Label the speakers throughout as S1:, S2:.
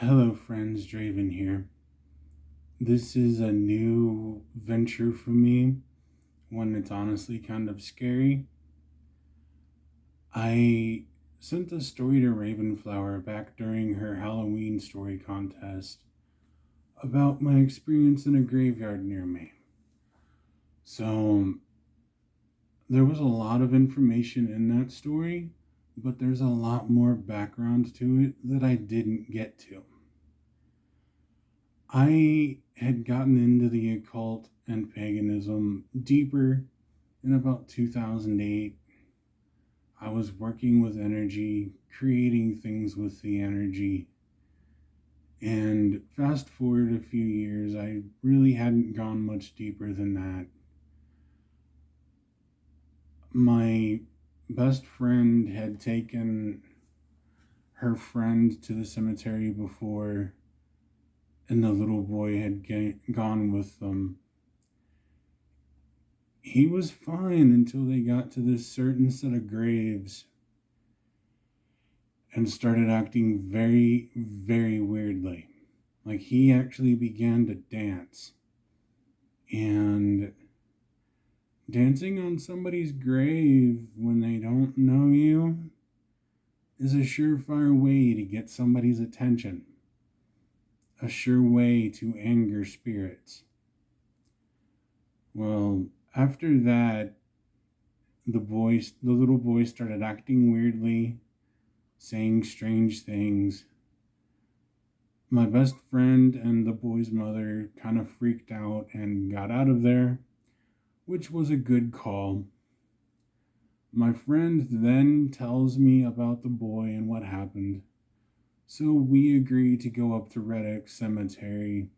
S1: Hello, friends. Draven here. This is a new venture for me, one that's honestly kind of scary. I sent a story to Ravenflower back during her Halloween story contest about my experience in a graveyard near me. So, there was a lot of information in that story, but there's a lot more background to it that I didn't get to. I had gotten into the occult and paganism deeper in about 2008. I was working with energy, creating things with the energy. And fast forward a few years, I really hadn't gone much deeper than that. My best friend had taken her friend to the cemetery before, and the little boy had gone with them. He was fine until they got to this certain set of graves and started acting very, very weirdly. Like he actually began to dance. And dancing on somebody's grave when they don't know you is a surefire way to get somebody's attention. A sure way to anger spirits. Well, after that, the little boy started acting weirdly, saying strange things. My best friend and the boy's mother kind of freaked out and got out of there, which was a good call. My friend then tells me about the boy and what happened, so we agree to go up to Red Oak Cemetery,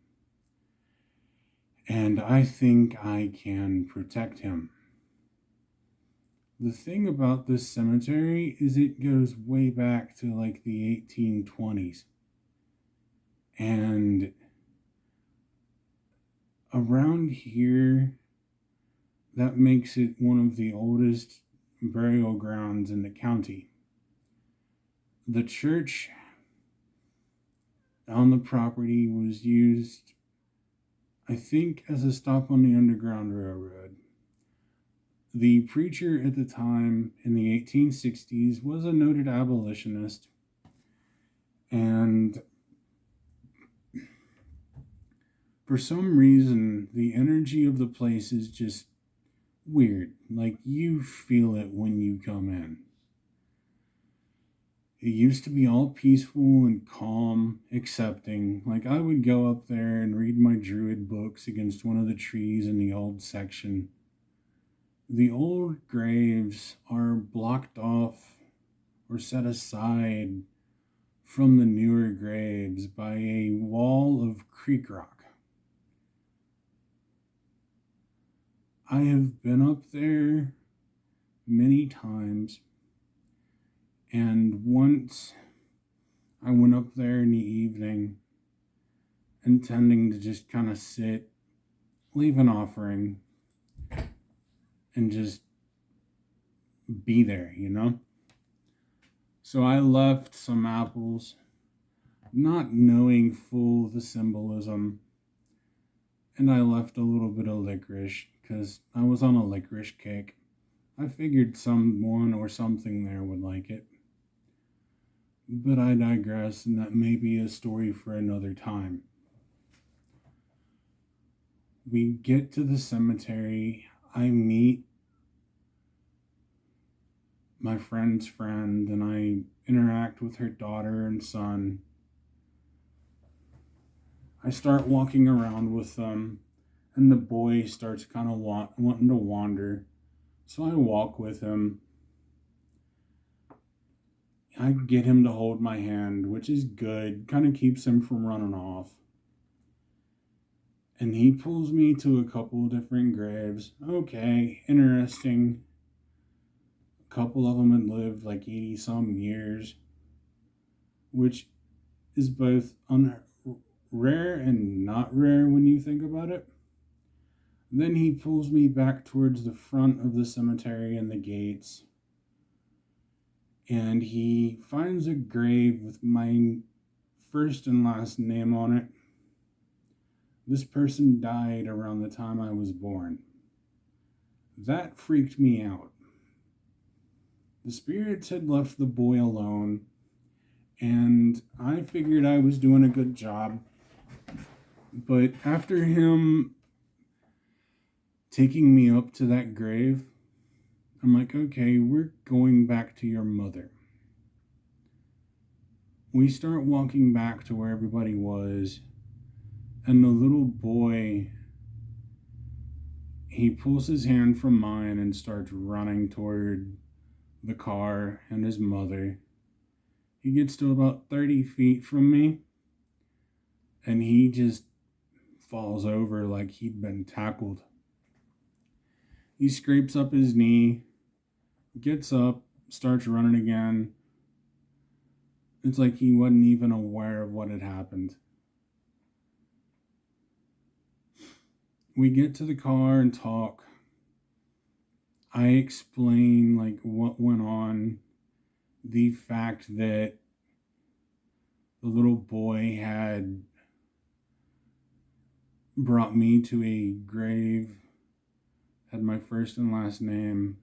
S1: and I think I can protect him. The thing about this cemetery is it goes way back to like the 1820s. And around here, that makes it one of the oldest burial grounds in the county. The church on the property was used, I think, as a stop on the Underground Railroad. The preacher at the time in the 1860s was a noted abolitionist, and for some reason, the energy of the place is just weird. Like, you feel it when you come in. It used to be all peaceful and calm, accepting. Like, I would go up there and read my druid books against one of the trees in the old section. The old graves are blocked off or set aside from the newer graves by a wall of creek rock. I have been up there many times, and once I went up there in the evening intending to just kind of sit, leave an offering, and just be there, you know? So I left some apples, not knowing full the symbolism, and I left a little bit of licorice because I was on a licorice kick. I figured someone or something there would like it. But I digress, and that may be a story for another time. We get to the cemetery. I meet my friend's friend, and I interact with her daughter and son. I start walking around with them, and the boy starts kind of wanting to wander. So I walk with him. I get him to hold my hand, which is good, kind of keeps him from running off. And he pulls me to a couple different graves. Okay, interesting. A couple of them had lived like 80 some years, which is both rare and not rare when you think about it. Then he pulls me back towards the front of the cemetery and the gates, and he finds a grave with my first and last name on it. This person died around the time I was born. That freaked me out. The spirits had left the boy alone, and I figured I was doing a good job. But after him taking me up to that grave, I'm like, okay, we're going back to your mother. We start walking back to where everybody was, and the little boy, he pulls his hand from mine and starts running toward the car and his mother. He gets to about 30 feet from me, and he just falls over like he'd been tackled. He scrapes up his knee, gets up, starts running again. It's like he wasn't even aware of what had happened. We get to the car and talk. I explain like what went on, the fact that the little boy had brought me to a grave, had my first and last name.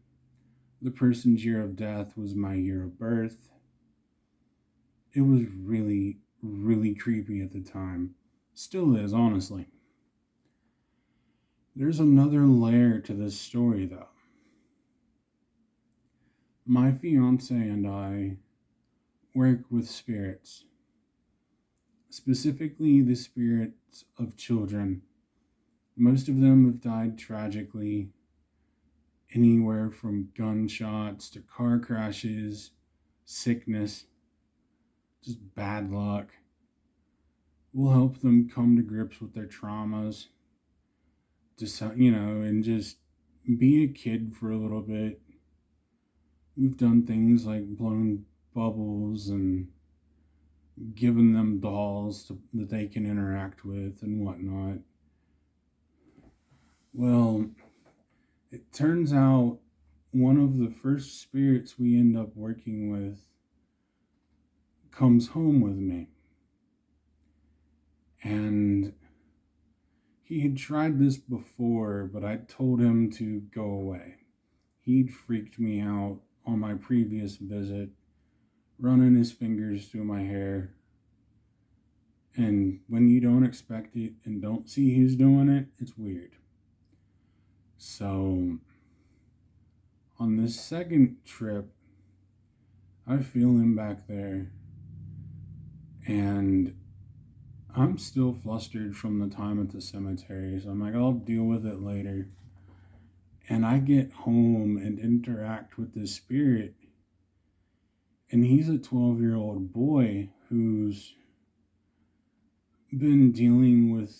S1: The person's year of death was my year of birth. It was really, really creepy at the time. Still is, honestly. There's another layer to this story, though. My fiance and I work with spirits, specifically the spirits of children. Most of them have died tragically, anywhere from gunshots to car crashes, sickness, just bad luck. We'll help them come to grips with their traumas, and just be a kid for a little bit. We've done things like blown bubbles and given them dolls that they can interact with and whatnot. Well, it turns out one of the first spirits we end up working with comes home with me. And he had tried this before, but I told him to go away. He'd freaked me out on my previous visit, running his fingers through my hair. And when you don't expect it and don't see who's doing it, it's weird. So, on this second trip, I feel him back there, and I'm still flustered from the time at the cemetery, so I'm like, I'll deal with it later. And I get home and interact with this spirit, and he's a 12-year-old boy who's been dealing with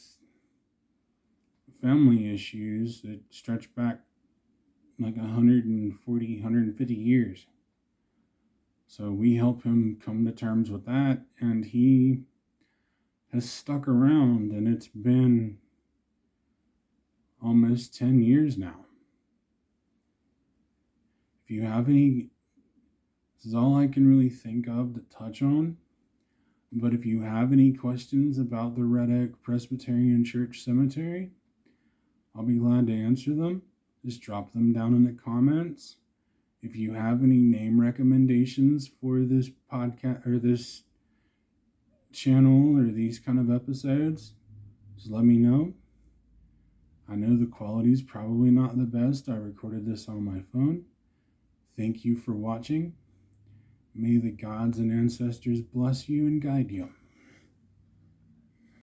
S1: family issues that stretch back like 140, 150 years. So we help him come to terms with that, and he has stuck around, and it's been almost 10 years now. If you have any, this is all I can really think of to touch on, but if you have any questions about the Red Oak Presbyterian Church Cemetery, I'll be glad to answer them. Just drop them down in the comments. If you have any name recommendations for this podcast or this channel or these kind of episodes, just let me know. I know the quality's probably not the best. I recorded this on my phone. Thank you for watching. May the gods and ancestors bless you and guide you.